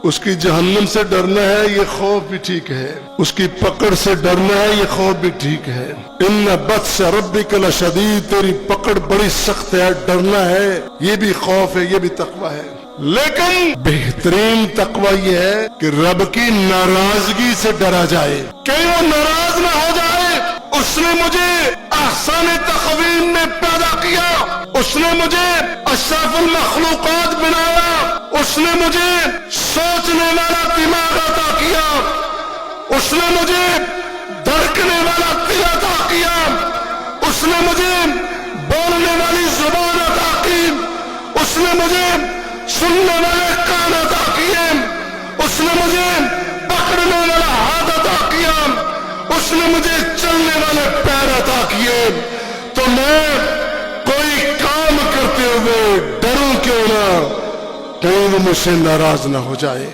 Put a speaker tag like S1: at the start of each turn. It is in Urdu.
S1: اس کی جہنم سے ڈرنا ہے، یہ خوف بھی ٹھیک ہے، اس کی پکڑ سے ڈرنا ہے، یہ خوف بھی ٹھیک ہے۔ ان بطش ربک لشدید، تیری پکڑ بڑی سخت ہے، ڈرنا ہے، یہ بھی خوف ہے، یہ بھی تقوی ہے۔ لیکن بہترین تقوی یہ ہے کہ رب کی ناراضگی سے ڈرا جائے، کہ وہ ناراض نہ ہو جائے۔ اس نے مجھے احسن تقویم میں پیدا کیا، اس نے مجھے اشرف المخلوقات بنایا، اس نے مجھے سوچنے والا دماغ عطا کیا، اس نے مجھے دھڑکنے والا دل عطا کیا، اس نے مجھے بولنے والی زبان عطا کی، اس نے مجھے سننے والے کان عطا کیے، اس نے مجھے پکڑنے والا ہاتھ عطا کیا، اس نے مجھے چلنے والے پیر عطا کیے۔ تو میں کوئی کام کرتے ہوئے ڈروں کیوں نہ، کہیں وہ مجھ سے ناراض نہ ہو جائے۔